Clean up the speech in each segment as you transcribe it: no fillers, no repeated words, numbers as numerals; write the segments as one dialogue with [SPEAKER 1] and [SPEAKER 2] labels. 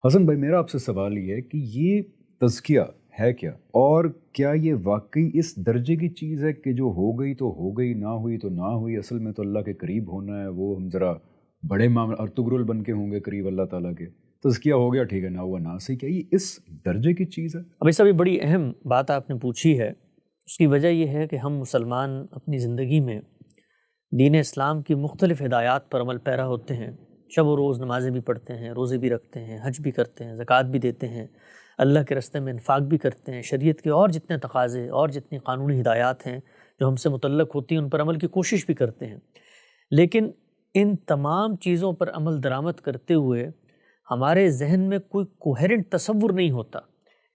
[SPEAKER 1] हसन भाई, मेरा आपसे सवाल ये है कि ये तज़किया है क्या, और क्या ये वाकई इस दर्जे की चीज़ है कि जो हो गई तो हो गई, ना हुई तो ना हुई, असल में तो अल्लाह के करीब होना है, वो हम ज़रा बड़े मामले अर्तुगरुल बन के होंगे करीब अल्लाह ताला के। तज़किया हो गया, ठीक है, ना हुआ ना सही, क्या ये इस दर्जे की चीज़ है?
[SPEAKER 2] अब इस अभी बड़ी अहम बात आपने पूछी है। उसकी वजह यह है कि हम मुसलमान अपनी ज़िंदगी में दीन इस्लाम की मुख्तलिफ़ हिदायत पर अमल पैरा होते हैं। शब व रोज़ नमाज़ें भी पढ़ते हैं, रोज़े भी रखते हैं, हज भी करते हैं, ज़कात भी देते हैं, अल्लाह के रस्ते में इन्फ़ाक़ भी करते हैं, शरीयत के और जितने तकाज़े और जितनी क़ानूनी हिदायत हैं जो हमसे मुतल्लक़ होती हैं उन पर अमल की कोशिश भी करते हैं। लेकिन इन तमाम चीज़ों पर अमल दरामद करते हुए हमारे ज़हन में कोई कोहेरेंट तसव्वुर नहीं होता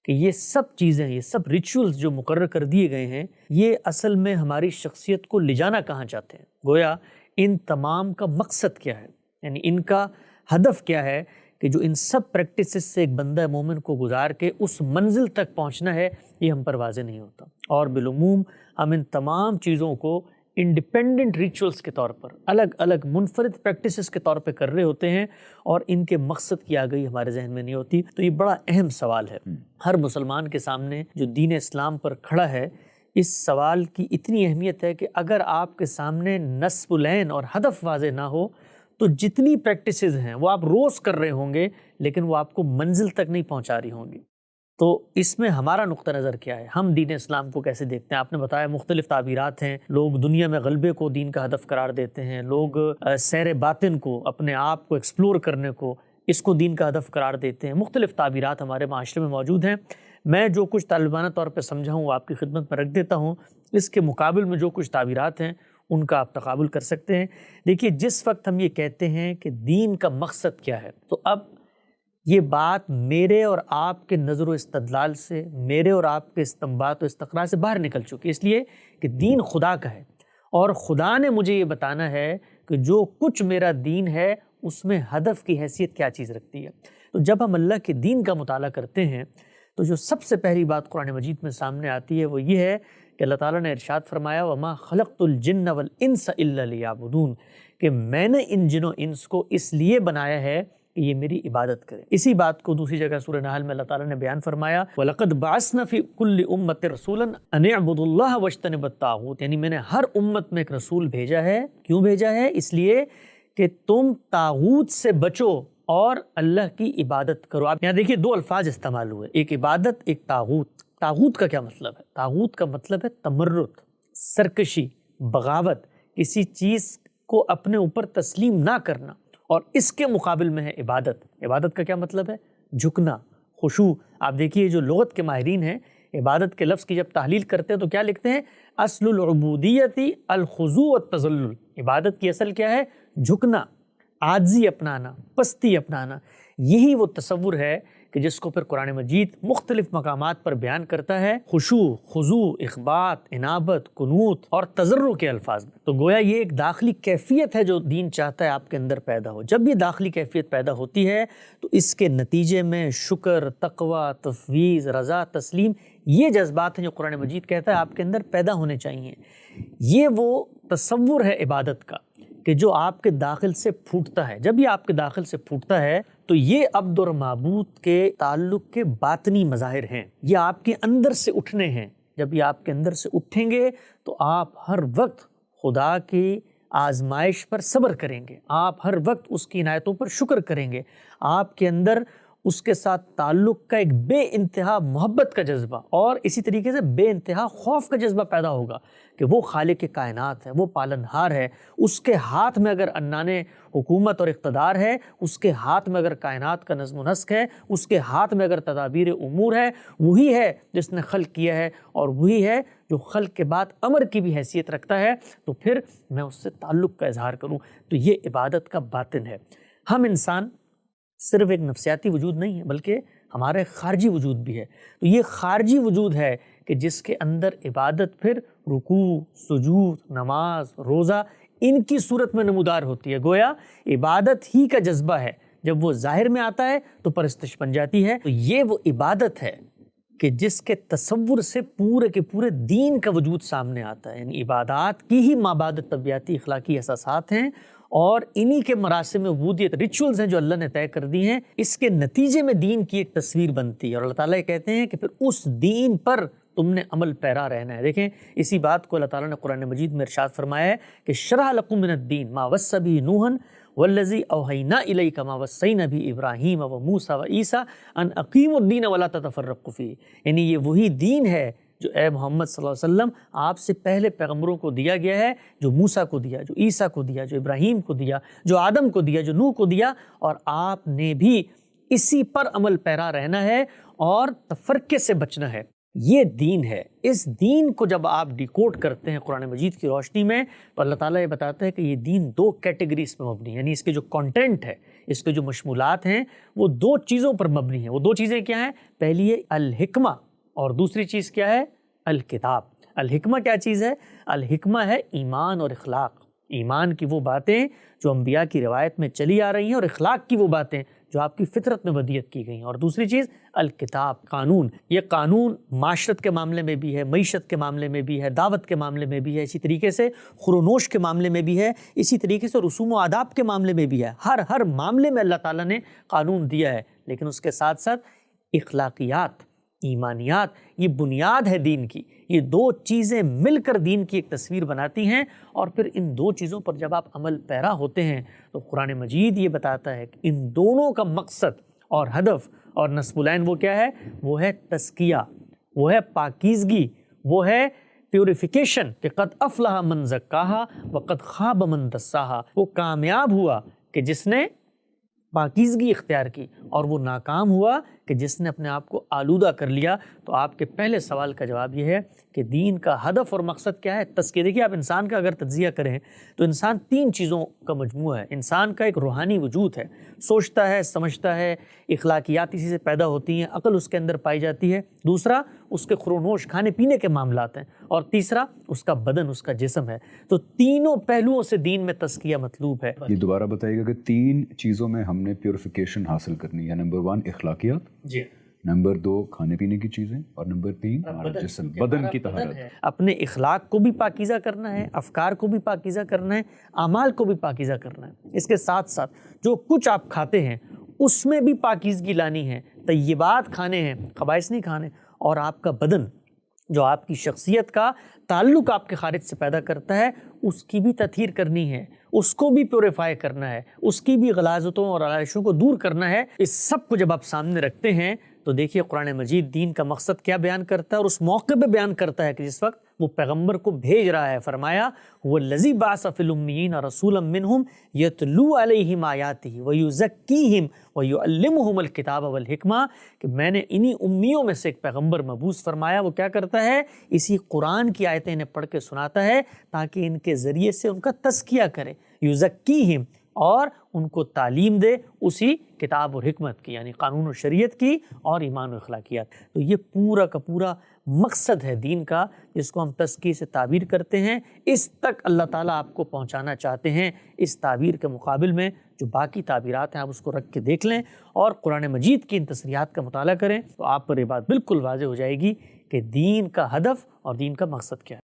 [SPEAKER 2] कि ये सब चीज़ें, ये सब रिचुअल्स जो मुकर्रर कर दिए गए हैं, ये असल में हमारी शख्सियत को ले जाना कहाँ चाहते हैं। गोया इन तमाम का मकसद क्या है, यानी इनका हदफ क्या है कि जो इन सब प्रैक्टिसेस से एक बंदा मोमिन को गुजार के उस मंजिल तक पहुँचना है, ये हम पर वाज़ेह नहीं होता। और बिलुमूम हम इन तमाम चीज़ों को इंडिपेंडेंट रिचुअल्स के तौर पर, अलग अलग मुनफरिद प्रैक्टिसेस के तौर पे कर रहे होते हैं और इनके मकसद की आगही हमारे जहन में नहीं होती। तो ये बड़ा अहम सवाल है हर मुसलमान के सामने जो दीन इस्लाम पर खड़ा है। इस सवाल की इतनी अहमियत है कि अगर आपके सामने नस्बुलैन और हदफ वाज़ेह ना हो तो जितनी प्रैक्टिसेस हैं वो आप रोज़ कर रहे होंगे, लेकिन वो आपको मंजिल तक नहीं पहुंचा रही होंगी। तो इसमें हमारा नुक्ता नज़र क्या है, हम दीन इस्लाम को कैसे देखते हैं। आपने बताया मुख्तलिफ़ ताबीरात हैं, लोग दुनिया में गलबे को दीन का हदफ करार देते हैं, लोग सैर बातिन को, अपने आप को एक्सप्लोर करने को, इसको दीन का हदफ करार देते हैं। मुख्तलिफ़ ताबीरात हमारे माशरे में मौजूद हैं। मैं जो कुछ तालिबाना तौर पर समझा हूँ वो आपकी खिदमत में रख देता हूँ। इसके मुकाबिल में जो कुछ ताबीरात हैं उनका आप तकाबुल कर सकते हैं। देखिए, जिस वक्त हम ये कहते हैं कि दीन का मकसद क्या है, तो अब ये बात मेरे और आपके नज़र व इस्तदलाल से, मेरे और आपके इस्तंबात व इस्तक़रा से बाहर निकल चुकी है, इसलिए कि दीन खुदा का है और खुदा ने मुझे ये बताना है कि जो कुछ मेरा दीन है उसमें हदफ की हैसियत क्या चीज़ रखती है। तो जब हम अल्लाह के दीन का मुताला करते हैं तो जो सबसे पहली बात कुरान मजीद में सामने आती है वो ये है कि अल्लाह ताला ने इरशाद फरमाया, वमा खलक़तुल जिन्न वल इंस इल्ला लियअबुदून, कि मैंने इन जिन्नो इंस को इसलिए बनाया है कि ये मेरी इबादत करें। इसी बात को दूसरी जगह सूरह नहल में अल्लाह ताला ने बयान फरमाया, वलक़द बअसना फ़ी कुल्लि उम्मति रसूलन अन इअबुदुल्लाह वज्तनिबुत ताग़ूत, यानी मैंने हर उम्मत में एक रसूल भेजा है। क्यों भेजा है? इसलिए कि तुम तागूत से बचो और अल्लाह की इबादत करो। आप यहाँ देखिए, दो अल्फाज इस्तेमाल हुए, एक इबादत, एक तागूत। तागूत का क्या मतलब है? तागूत का मतलब है तमर्रुद, सरकशी, बगावत, किसी चीज़ को अपने ऊपर तस्लीम ना करना। और इसके मुकाबिल में है इबादत। इबादत का क्या मतलब है? झुकना, खुशू। आप देखिए, जो लुगत के माहिरीन हैं, इबादत के लफ्ज़ की जब तहलील करते हैं तो क्या लिखते हैं? अस्लुल उबूदियती अल खुजू व तज़ल्लुल। इबादत की असल क्या है? झुकना, आजी अपनाना, पस्ती अपनाना। यही वो तसव्वुर है कि जिसको फिर कुरान मजीद मुख्तलिफ मकामात पर बयान करता है, खुशू, खुजू, इख़बात, इनाबत, कुनूत और तज़र्रुर के अल्फाज में। तो गोया ये एक दाखिली कैफियत है जो दीन चाहता है आपके अंदर पैदा हो। जब ये दाखिली कैफियत पैदा होती है तो इसके नतीजे में शुक्र, तक़वा, तफ़वीज़, रज़ा, तस्लीम, ये जज्बात हैं जो कुरान मजीद कहता है आपके अंदर पैदा होने चाहिए। ये वो तसव्वुर है इबादत का कि जो आपके दाखिल से फूटता है। जब ये आपके दाखिल से फूटता है तो ये अब्द और माबूद के ताल्लुक़ के बातनी मज़ाहिर हैं, ये आपके अंदर से उठने हैं। जब ये आपके अंदर से उठेंगे तो आप हर वक्त खुदा की आजमाइश पर सब्र करेंगे, आप हर वक्त उसकी इनायतों पर शुक्र करेंगे। आपके अंदर उसके साथ ताल्लुक़ का एक बे इंतहा मोहब्बत का जज्बा और इसी तरीके से बे इंतहा खौफ का जज्बा पैदा होगा कि वो खालिक कायनात है, वो पालनहार है। उसके हाथ में अगर अन्नाने हुकूमत और इक़्तिदार है, उसके हाथ में अगर कायनात का नज़्म व नस्क है, उसके हाथ में अगर तदाबीर उमूर है, वही है जिसने खल्क़ किया है और वही है जो खल्क़ के बाद अमर की भी हैसियत रखता है। तो फिर मैं उससे ताल्लुक़ का इजहार करूँ, तो ये इबादत का बातिन है। हम इंसान सिर्फ एक नफ्सियाती वजूद नहीं है बल्कि हमारा एक खारजी वजूद भी है। तो ये खारजी वजूद है कि जिसके अंदर इबादत फिर रुकू, सुजूद, नमाज, रोज़ा इनकी सूरत में नमूदार होती है। गोया इबादत ही का जज्बा है, जब वो ज़ाहिर में आता है तो परस्तिश बन जाती है। तो ये वो इबादत है कि जिसके तसव्वुर से पूरे के पूरे दीन का वजूद सामने आता है। यानी इबादत की ही माबाद तबियाती अखलाकी एहसासात हैं اور انہی کے مراسم عبودیت ریچولز ہیں جو اللہ نے طے کر دی ہیں، اس کے نتیجے میں دین کی ایک تصویر بنتی ہے، اور اللہ تعالیٰ یہ کہتے ہیں کہ پھر اس دین پر تم نے عمل پیرا رہنا ہے۔ دیکھیں اسی بات کو اللہ تعالیٰ نے قرآن مجید میں ارشاد فرمایا ہے کہ شرع لکم من الدین ما وصی بہ نوحا والذی اوحینا الیک ما وصینا بہ ابراہیم وموسیٰ وعیسیٰ ان اقیموا الدین ولا تتفرقوا فیہ، یعنی یہ وہی دین ہے جو اے محمد صلی اللہ علیہ وسلم آپ سے پہلے پیغمبروں کو دیا گیا ہے، جو موسیٰ کو دیا، جو عیسیٰ کو دیا، جو ابراہیم کو دیا، جو آدم کو دیا، جو نوح کو دیا، اور آپ نے بھی اسی پر عمل پیرا رہنا ہے اور تفرقے سے بچنا ہے۔ یہ دین ہے۔ اس دین کو جب آپ ڈیکوڈ کرتے ہیں قرآن مجید کی روشنی میں تو اللہ تعالیٰ یہ بتاتا ہے کہ یہ دین دو کیٹیگریز پہ مبنی ہے، یعنی اس کے جو کانٹینٹ ہے، اس کے جو مشمولات ہیں وہ دو چیزوں پر مبنی ہیں۔ وہ دو چیزیں کیا ہیں؟ پہلی ہے الحکمہ اور دوسری چیز کیا ہے؟ الکتاب۔ الحکمہ کیا چیز ہے؟ الحکمہ ہے ایمان اور اخلاق، ایمان کی وہ باتیں جو انبیاء کی روایت میں چلی آ رہی ہیں، اور اخلاق کی وہ باتیں جو آپ کی فطرت میں ودیت کی گئی ہیں، اور دوسری چیز الکتاب، قانون۔ یہ قانون معاشرت کے معاملے میں بھی ہے، معیشت کے معاملے میں بھی ہے، دعوت کے معاملے میں بھی ہے، اسی طریقے سے خورونوش کے معاملے میں بھی ہے، اسی طریقے سے رسوم و آداب کے معاملے میں بھی ہے۔ ہر معاملے میں اللہ تعالیٰ نے قانون دیا ہے، لیکن اس کے ساتھ ساتھ اخلاقیات، ایمانیات، یہ بنیاد ہے دین کی۔ یہ دو چیزیں مل کر دین کی ایک تصویر بناتی ہیں، اور پھر ان دو چیزوں پر جب آپ عمل پیرا ہوتے ہیں تو قرآن مجید یہ بتاتا ہے کہ ان دونوں کا مقصد اور ہدف اور نصب العین وہ کیا ہے؟ وہ ہے تزکیہ، وہ ہے پاکیزگی، وہ ہے پیوریفیکیشن، کہ قد افلح من زکاہا وقد خاب من دساہا۔ وہ کامیاب ہوا کہ جس نے پاکیزگی اختیار کی، اور وہ ناکام ہوا کہ جس نے اپنے آپ کو آلودہ کر لیا۔ تو آپ کے پہلے سوال کا جواب یہ ہے کہ دین کا ہدف اور مقصد کیا ہے؟ تزکیہ۔ دیکھیے آپ انسان کا اگر تجزیہ کریں تو انسان تین چیزوں کا مجموعہ ہے۔ انسان کا ایک روحانی وجود ہے، سوچتا ہے، سمجھتا ہے، اخلاقیات اسی سے پیدا ہوتی ہیں، عقل اس کے اندر پائی جاتی ہے۔ دوسرا اس کے خورونوش کھانے پینے کے معاملات ہیں، اور تیسرا اس کا بدن، اس کا جسم ہے۔ تو تینوں پہلوؤں سے دین میں تزکیہ مطلوب ہے۔
[SPEAKER 1] یہ دوبارہ بتائیے گا کہ تین چیزوں میں ہم نے پیوریفیکیشن حاصل کرنی ہے۔ نمبر 1 اخلاقیات،
[SPEAKER 2] جی،
[SPEAKER 1] نمبر 2 کھانے پینے کی چیزیں، اور نمبر 3 ہمارا جسم، بدن کی طہارت۔
[SPEAKER 2] اپنے اخلاق کو بھی پاکیزہ کرنا ہے، افکار کو بھی پاکیزہ کرنا ہے، اعمال کو بھی پاکیزہ کرنا ہے۔ اس کے ساتھ ساتھ جو کچھ آپ کھاتے ہیں اس میں بھی پاکیزگی لانی ہے، طیبات کھانے ہیں، خبائث نہیں کھانے۔ اور آپ کا بدن جو آپ کی شخصیت کا تعلق آپ کے خارج سے پیدا کرتا ہے، اس کی بھی تطہیر کرنی ہے، اس کو بھی پیوریفائی کرنا ہے، اس کی بھی غلاظتوں اور علائشوں کو دور کرنا ہے۔ اس سب کو جب آپ سامنے رکھتے ہیں تو دیکھیے قرآن مجید دین کا مقصد کیا بیان کرتا ہے، اور اس موقع پہ بیان کرتا ہے کہ جس وقت وہ پیغمبر کو بھیج رہا ہے۔ فرمایا وَالَّذِي بَعَثَ فِي الْأُمِّيِّينَ رَسُولًا مِّنْهُمْ يَتْلُو عَلَيْهِمْ آيَاتِهِ وَيُزَكِّيهِمْ وَيُعَلِّمُهُمُ الْكِتَابَ وَالْحِكْمَةَ، کہ میں نے انہی امیوں میں سے ایک پیغمبر مبعوث فرمایا۔ وہ کیا کرتا ہے؟ اسی قرآن کی آیتیں انہیں پڑھ کے سناتا ہے تاکہ ان کے ذریعے سے ان کا تزکیہ کرے، یزکیہم، اور ان کو تعلیم دے اسی کتاب اور حکمت کی، یعنی قانون و شریعت کی اور ایمان و اخلاقیات۔ تو یہ پورا کا پورا مقصد ہے دین کا، جس کو ہم تزکیے سے تعبیر کرتے ہیں۔ اس تک اللہ تعالیٰ آپ کو پہنچانا چاہتے ہیں۔ اس تعبیر کے مقابل میں جو باقی تعبیرات ہیں آپ اس کو رکھ کے دیکھ لیں اور قرآن مجید کی ان تصریحات کا مطالعہ کریں، تو آپ پر یہ بات بالکل واضح ہو جائے گی کہ دین کا ہدف اور دین کا مقصد کیا ہے۔